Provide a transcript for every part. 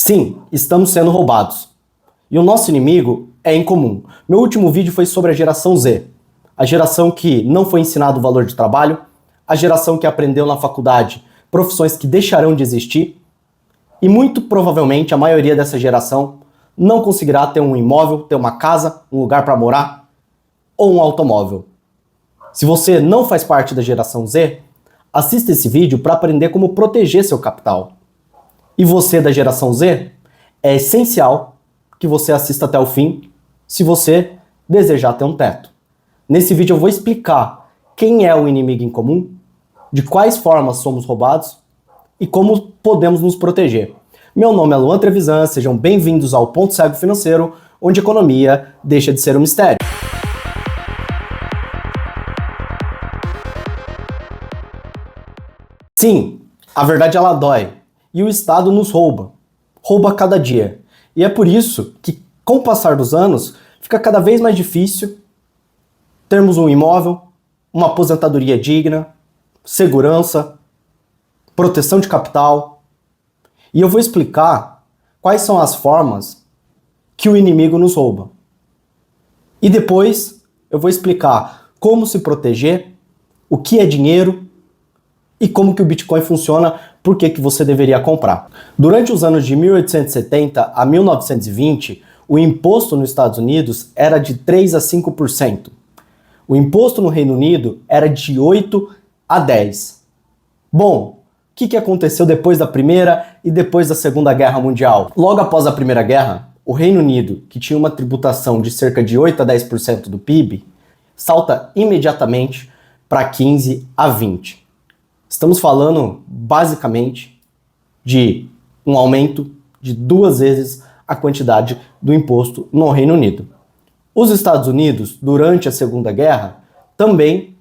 Sim, estamos sendo roubados. E o nosso inimigo é incomum. Meu último vídeo foi sobre a geração Z. A geração que não foi ensinado o valor de trabalho, a geração que aprendeu na faculdade profissões que deixarão de existir, e muito provavelmente a maioria dessa geração não conseguirá ter um imóvel, ter uma casa, um lugar para morar ou um automóvel. Se você não faz parte da geração Z, assista esse vídeo para aprender como proteger seu capital. E você da geração Z, é essencial que você assista até o fim se você desejar ter um teto. Nesse vídeo eu vou explicar quem é o inimigo em comum, de quais formas somos roubados e como podemos nos proteger. Meu nome é Luan Trevisan, sejam bem-vindos ao Ponto Cego Financeiro, onde a economia deixa de ser um mistério. Sim, a verdade ela dói. E o Estado nos rouba. Rouba a cada dia. E é por isso que, com o passar dos anos, fica cada vez mais difícil termos um imóvel, uma aposentadoria digna, segurança, proteção de capital. E eu vou explicar quais são as formas que o inimigo nos rouba. E depois eu vou explicar como se proteger, o que é dinheiro e como que o Bitcoin funciona, por que você deveria comprar. Durante os anos de 1870 a 1920, o imposto nos Estados Unidos era de 3 a 5%. O imposto no Reino Unido era de 8 a 10%. Bom, o que aconteceu depois da Primeira e depois da Segunda Guerra Mundial? Logo após a Primeira Guerra, o Reino Unido, que tinha uma tributação de cerca de 8 a 10% do PIB, salta imediatamente para 15 a 20%. Estamos falando, basicamente, de um aumento de 2 vezes a quantidade do imposto no Reino Unido. Os Estados Unidos, durante a Segunda Guerra, também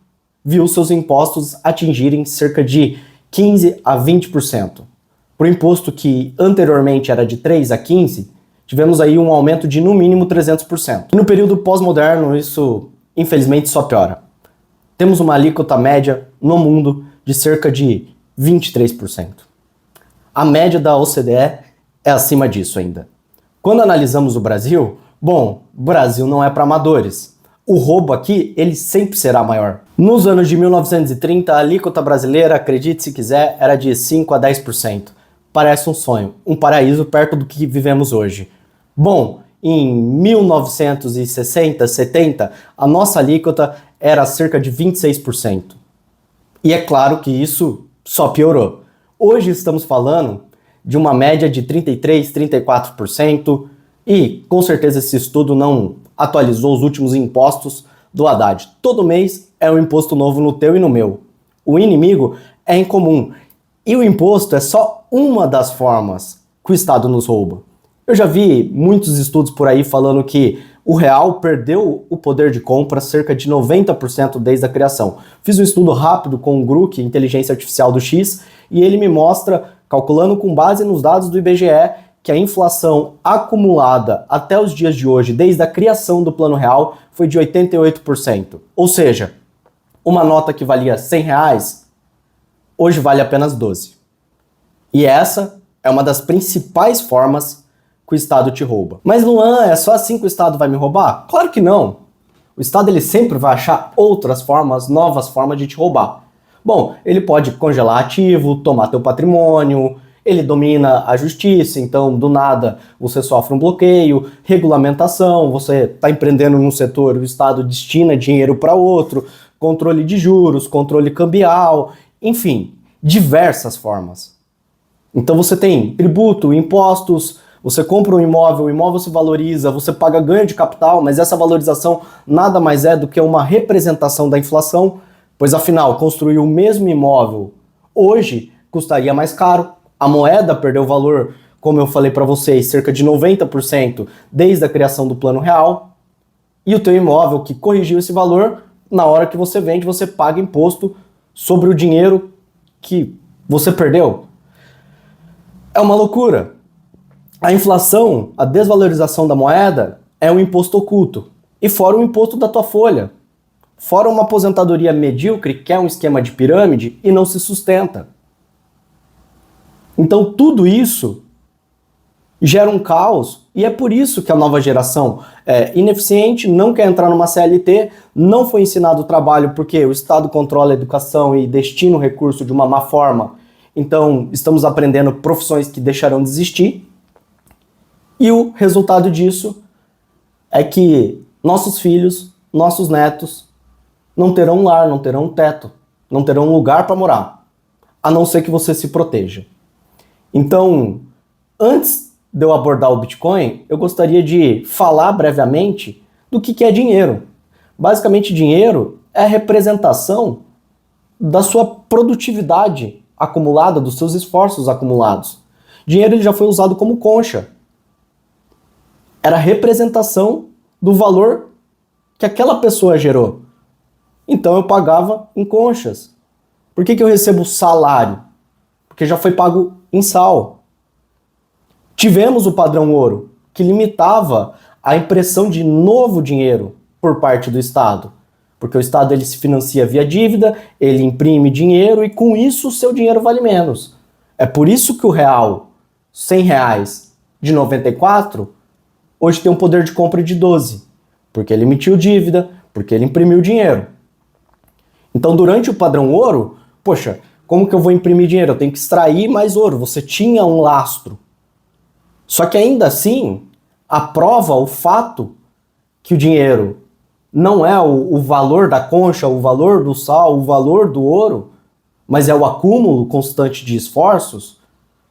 viu seus impostos atingirem cerca de 15 a 20%. Para o imposto que anteriormente era de 3 a 15%, tivemos aí um aumento de no mínimo 300%. E no período pós-moderno, isso infelizmente só piora. Temos uma alíquota média no mundo de cerca de 23%. A média da OCDE é acima disso ainda. Quando analisamos o Brasil, bom, o Brasil não é para amadores. O roubo aqui, ele sempre será maior. Nos anos de 1930, a alíquota brasileira, acredite se quiser, era de 5 a 10%. Parece um sonho, um paraíso perto do que vivemos hoje. Bom, em 1960, 70, a nossa alíquota era cerca de 26%. E é claro que isso só piorou. Hoje estamos falando de uma média de 33%, 34% e com certeza esse estudo não atualizou os últimos impostos do Haddad. Todo mês é um imposto novo no teu e no meu. O inimigo é incomum e o imposto é só uma das formas que o Estado nos rouba. Eu já vi muitos estudos por aí falando que o real perdeu o poder de compra cerca de 90% desde a criação. Fiz um estudo rápido com o Grok, Inteligência Artificial do X, e ele me mostra, calculando com base nos dados do IBGE, que a inflação acumulada até os dias de hoje, desde a criação do Plano Real, foi de 88%. Ou seja, uma nota que valia R$100, hoje vale apenas 12. E essa é uma das principais formas que o Estado te rouba. Mas Luan, é só assim que o Estado vai me roubar? Claro que não. O Estado ele sempre vai achar outras formas, novas formas de te roubar. Bom, ele pode congelar ativo, tomar teu patrimônio, ele domina a justiça, então do nada você sofre um bloqueio, regulamentação, você está empreendendo num setor, o Estado destina dinheiro para outro, controle de juros, controle cambial, enfim, diversas formas. Então você tem tributo, impostos, você compra um imóvel, o imóvel se valoriza, você paga ganho de capital, mas essa valorização nada mais é do que uma representação da inflação, pois afinal, construir o mesmo imóvel hoje custaria mais caro, a moeda perdeu valor, como eu falei para vocês, cerca de 90% desde a criação do Plano Real, e o teu imóvel que corrigiu esse valor, na hora que você vende, você paga imposto sobre o dinheiro que você perdeu. É uma loucura. A inflação, a desvalorização da moeda, é um imposto oculto. E fora o imposto da tua folha. Fora uma aposentadoria medíocre, que é um esquema de pirâmide e não se sustenta. Então tudo isso gera um caos, e é por isso que a nova geração é ineficiente, não quer entrar numa CLT, não foi ensinado o trabalho porque o Estado controla a educação e destina o recurso de uma má forma, então estamos aprendendo profissões que deixarão de existir, e o resultado disso é que nossos filhos, nossos netos, não terão um lar, não terão um teto, não terão um lugar para morar, a não ser que você se proteja. Então, antes de eu abordar o Bitcoin, eu gostaria de falar brevemente do que é dinheiro. Basicamente, dinheiro é a representação da sua produtividade acumulada, dos seus esforços acumulados. Dinheiro ele já foi usado como concha. Era a representação do valor que aquela pessoa gerou. Então eu pagava em conchas. Por que eu recebo salário? Porque já foi pago em sal. Tivemos o padrão ouro, que limitava a impressão de novo dinheiro por parte do Estado. Porque o Estado ele se financia via dívida, ele imprime dinheiro e com isso o seu dinheiro vale menos. É por isso que o real, R$100 de 94, hoje tem um poder de compra de 12. Porque ele emitiu dívida, porque ele imprimiu dinheiro. Então durante o padrão ouro, poxa, como que eu vou imprimir dinheiro? Eu tenho que extrair mais ouro. Você tinha um lastro. Só que ainda assim, aprova o fato que o dinheiro não é o valor da concha, o valor do sal, o valor do ouro, mas é o acúmulo constante de esforços.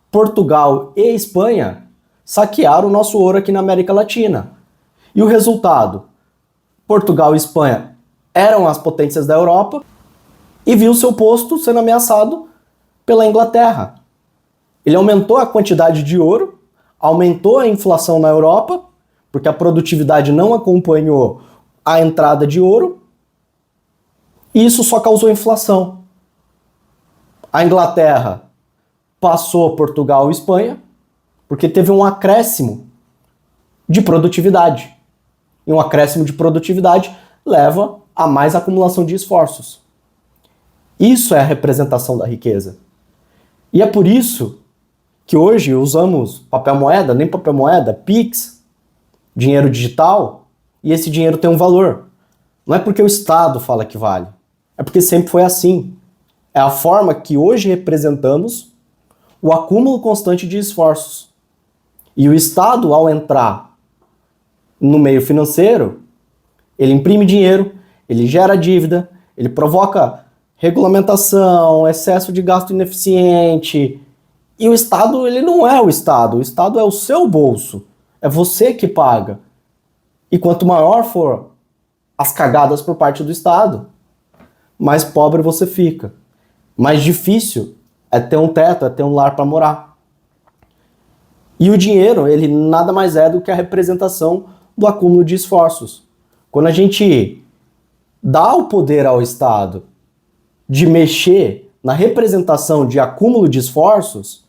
Portugal e Espanha saquearam o nosso ouro aqui na América Latina. E o resultado? Portugal e Espanha eram as potências da Europa e viu seu posto sendo ameaçado pela Inglaterra. Ele aumentou a quantidade de ouro, aumentou a inflação na Europa, porque a produtividade não acompanhou a entrada de ouro, e isso só causou inflação. A Inglaterra passou Portugal e Espanha, porque teve um acréscimo de produtividade. E um acréscimo de produtividade leva a mais acumulação de esforços. Isso é a representação da riqueza. E é por isso que hoje usamos papel moeda, nem papel moeda, Pix, dinheiro digital, e esse dinheiro tem um valor. Não é porque o Estado fala que vale, é porque sempre foi assim. É a forma que hoje representamos o acúmulo constante de esforços. E o Estado, ao entrar no meio financeiro, ele imprime dinheiro, ele gera dívida, ele provoca regulamentação, excesso de gasto ineficiente. E o Estado, ele não é o Estado é o seu bolso, é você que paga. E quanto maior for as cagadas por parte do Estado, mais pobre você fica. Mais difícil é ter um teto, é ter um lar para morar. E o dinheiro, ele nada mais é do que a representação do acúmulo de esforços. Quando a gente dá o poder ao Estado de mexer na representação de acúmulo de esforços,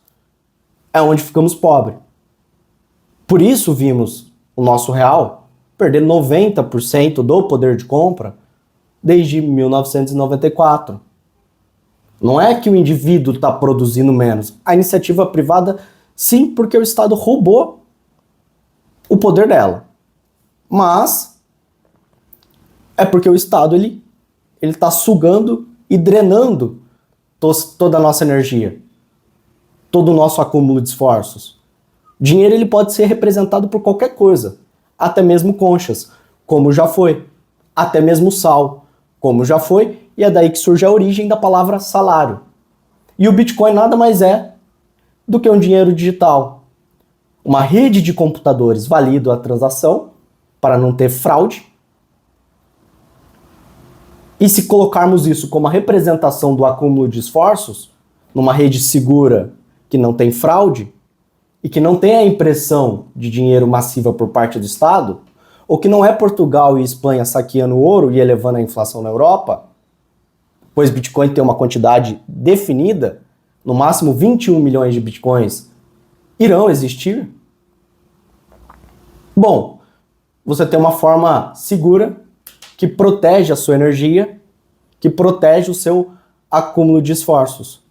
é onde ficamos pobres. Por isso vimos o nosso real perder 90% do poder de compra desde 1994. Não é que o indivíduo está produzindo menos. A iniciativa privada, sim, porque o Estado roubou o poder dela. Mas é porque o Estado ele está sugando e drenando toda a nossa energia, todo o nosso acúmulo de esforços. Dinheiro ele pode ser representado por qualquer coisa, até mesmo conchas, como já foi, até mesmo sal, como já foi, e é daí que surge a origem da palavra salário. E o Bitcoin nada mais é do que um dinheiro digital. Uma rede de computadores valida a transação para não ter fraude. E se colocarmos isso como a representação do acúmulo de esforços, numa rede segura que não tem fraude, e que não tem a impressão de dinheiro massiva por parte do Estado, ou que não é Portugal e Espanha saqueando ouro e elevando a inflação na Europa, pois Bitcoin tem uma quantidade definida, no máximo 21 milhões de Bitcoins irão existir. Bom, você tem uma forma segura que protege a sua energia, que protege o seu acúmulo de esforços.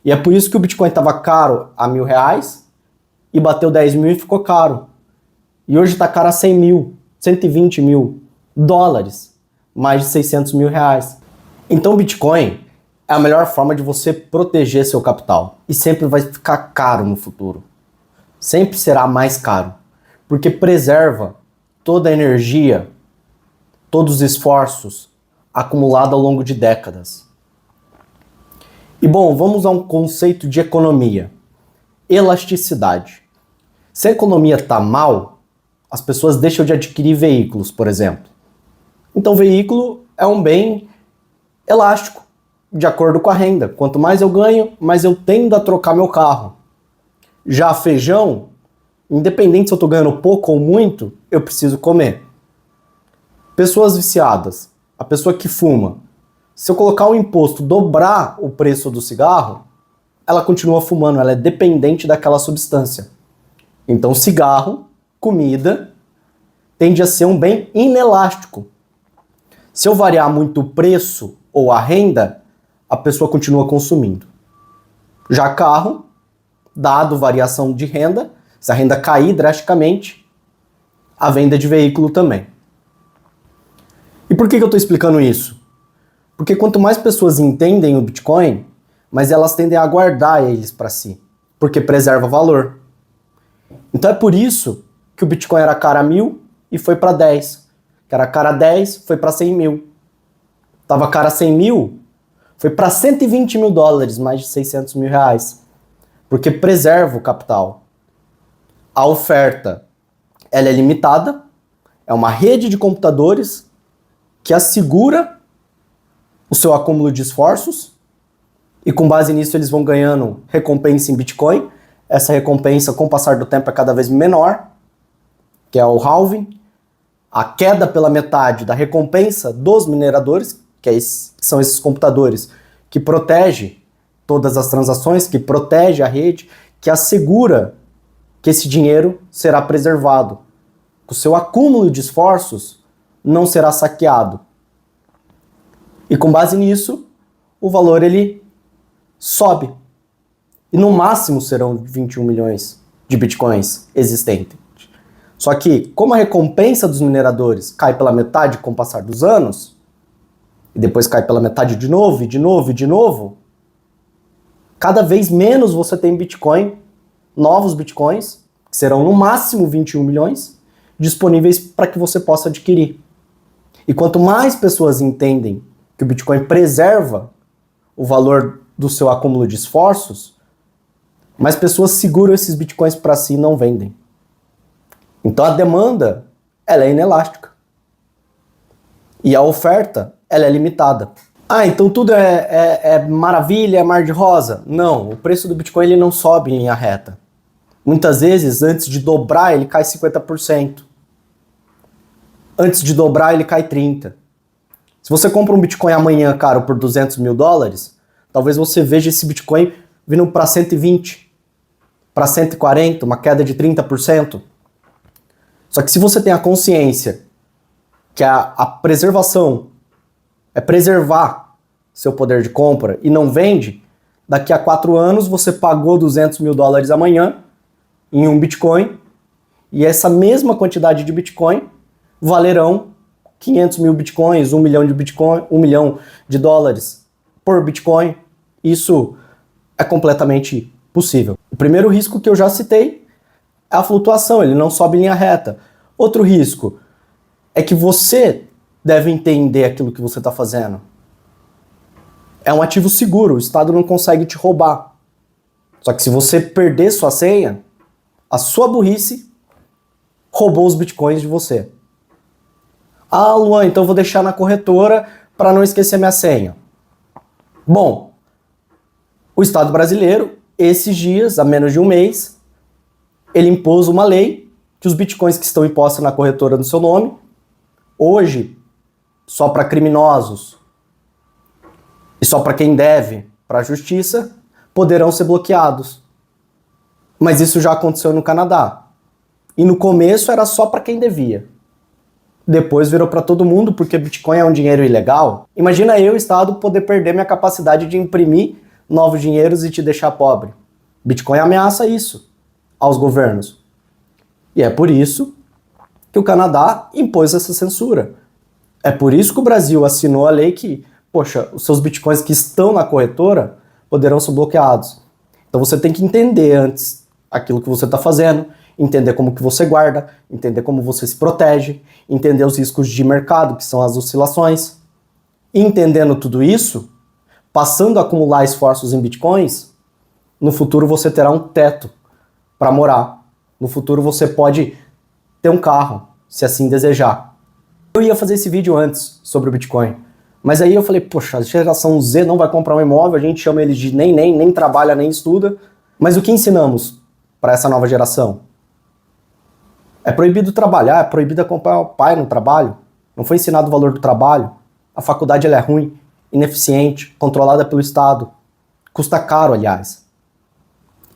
E é por isso que o Bitcoin estava caro a R$1.000, e bateu 10 mil e ficou caro. E hoje está caro a 100 mil, 120 mil dólares, mais de 600 mil reais. Então o Bitcoin é a melhor forma de você proteger seu capital. E sempre vai ficar caro no futuro. Sempre será mais caro. Porque preserva toda a energia, todos os esforços acumulados ao longo de décadas. E bom, vamos a um conceito de economia. Elasticidade. Se a economia está mal, as pessoas deixam de adquirir veículos, por exemplo. Então veículo é um bem elástico, de acordo com a renda. Quanto mais eu ganho, mais eu tendo a trocar meu carro. Já feijão, independente se eu estou ganhando pouco ou muito, eu preciso comer. Pessoas viciadas, a pessoa que fuma, se eu colocar o imposto, dobrar o preço do cigarro, ela continua fumando, ela é dependente daquela substância. Então cigarro, comida, tende a ser um bem inelástico. Se eu variar muito o preço ou a renda, a pessoa continua consumindo. Já carro, dado variação de renda, se a renda cair drasticamente, a venda de veículo também. E por que eu estou explicando isso? Porque quanto mais pessoas entendem o Bitcoin, mais elas tendem a guardar eles para si, porque preserva valor. Então é por isso que o Bitcoin era caro a 1.000 e foi para 10. Que era caro a 10, foi para 100 mil. Tava caro a 100 mil, foi para 120 mil dólares, mais de 600 mil reais. Porque preserva o capital. A oferta, ela é limitada, é uma rede de computadores que assegura o seu acúmulo de esforços e com base nisso eles vão ganhando recompensa em Bitcoin. Essa recompensa, com o passar do tempo, é cada vez menor, que é o halving. A queda pela metade da recompensa dos mineradores, que são esses computadores que protegem todas as transações, que protege a rede, que assegura que esse dinheiro será preservado. O seu acúmulo de esforços não será saqueado. E com base nisso, o valor ele sobe. E no máximo serão 21 milhões de bitcoins existentes. Só que, como a recompensa dos mineradores cai pela metade com o passar dos anos, e depois cai pela metade de novo, e de novo, e de novo, cada vez menos você tem Bitcoin, novos Bitcoins, que serão no máximo 21 milhões, disponíveis para que você possa adquirir. E quanto mais pessoas entendem que o Bitcoin preserva o valor do seu acúmulo de esforços, mais pessoas seguram esses Bitcoins para si e não vendem. Então a demanda, ela é inelástica. E a oferta, ela é limitada. Ah, então tudo é maravilha, é mar de rosa? Não, o preço do Bitcoin ele não sobe em linha reta. Muitas vezes, antes de dobrar, ele cai 50%. Antes de dobrar, ele cai 30%. Se você compra um Bitcoin amanhã, caro, por 200 mil dólares, talvez você veja esse Bitcoin vindo para 120, para 140, uma queda de 30%. Só que se você tem a consciência que a preservação é preservar seu poder de compra e não vende, daqui a 4 anos você pagou 200 mil dólares amanhã em um Bitcoin e essa mesma quantidade de Bitcoin valerão 500 mil Bitcoins, 1 milhão de Bitcoin, 1 milhão de dólares por Bitcoin. Isso é completamente possível. O primeiro risco que eu já citei é a flutuação, ele não sobe em linha reta. Outro risco é que você deve entender aquilo que você está fazendo. É um ativo seguro, o Estado não consegue te roubar. Só que se você perder sua senha, a sua burrice roubou os Bitcoins de você. Ah, Luan, então eu vou deixar na corretora para não esquecer minha senha. Bom, o Estado brasileiro, esses dias, há menos de um mês, ele impôs uma lei que os bitcoins que estão impostos na corretora no seu nome, hoje, só para criminosos e só para quem deve para a justiça, poderão ser bloqueados. Mas isso já aconteceu no Canadá. E no começo era só para quem devia. Depois virou para todo mundo, porque Bitcoin é um dinheiro ilegal. Imagina eu, Estado, poder perder minha capacidade de imprimir novos dinheiros e te deixar pobre. Bitcoin ameaça isso. aos governos. E é por isso que o Canadá impôs essa censura. É por isso que o Brasil assinou a lei que, poxa, os seus bitcoins que estão na corretora poderão ser bloqueados. Então você tem que entender antes aquilo que você está fazendo, entender como que você guarda, entender como você se protege, entender os riscos de mercado, que são as oscilações. E entendendo tudo isso, passando a acumular esforços em bitcoins, no futuro você terá um teto para morar. No futuro você pode ter um carro, se assim desejar. Eu ia fazer esse vídeo antes sobre o Bitcoin, mas aí eu falei, poxa, a geração Z não vai comprar um imóvel, a gente chama eles de nem trabalha, nem estuda. Mas o que ensinamos para essa nova geração? É proibido trabalhar, é proibido acompanhar o pai no trabalho. Não foi ensinado o valor do trabalho. A faculdade ela é ruim, ineficiente, controlada pelo Estado. Custa caro, aliás.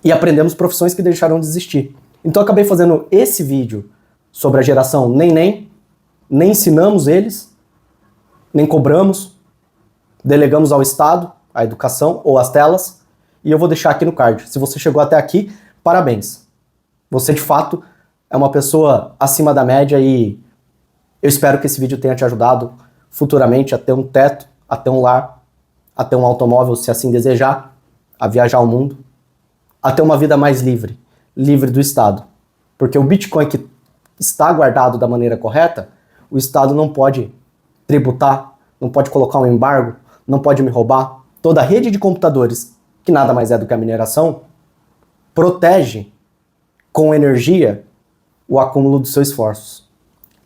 E aprendemos profissões que deixaram de existir. Então eu acabei fazendo esse vídeo sobre a geração nem ensinamos eles, nem cobramos, delegamos ao Estado a educação ou as telas, e eu vou deixar aqui no card. Se você chegou até aqui, parabéns. Você de fato é uma pessoa acima da média e eu espero que esse vídeo tenha te ajudado futuramente a ter um teto, a ter um lar, a ter um automóvel, se assim desejar, a viajar ao mundo, a ter uma vida mais livre, livre do Estado. Porque o Bitcoin que está guardado da maneira correta, o Estado não pode tributar, não pode colocar um embargo, não pode me roubar. Toda a rede de computadores, que nada mais é do que a mineração, protege com energia o acúmulo dos seus esforços.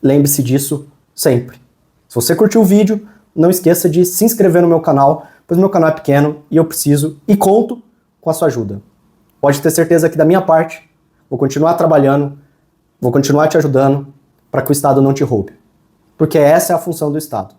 Lembre-se disso sempre. Se você curtiu o vídeo, não esqueça de se inscrever no meu canal, pois meu canal é pequeno e eu preciso e conto com a sua ajuda. Pode ter certeza que da minha parte, vou continuar trabalhando, vou continuar te ajudando para que o Estado não te roube. Porque essa é a função do Estado.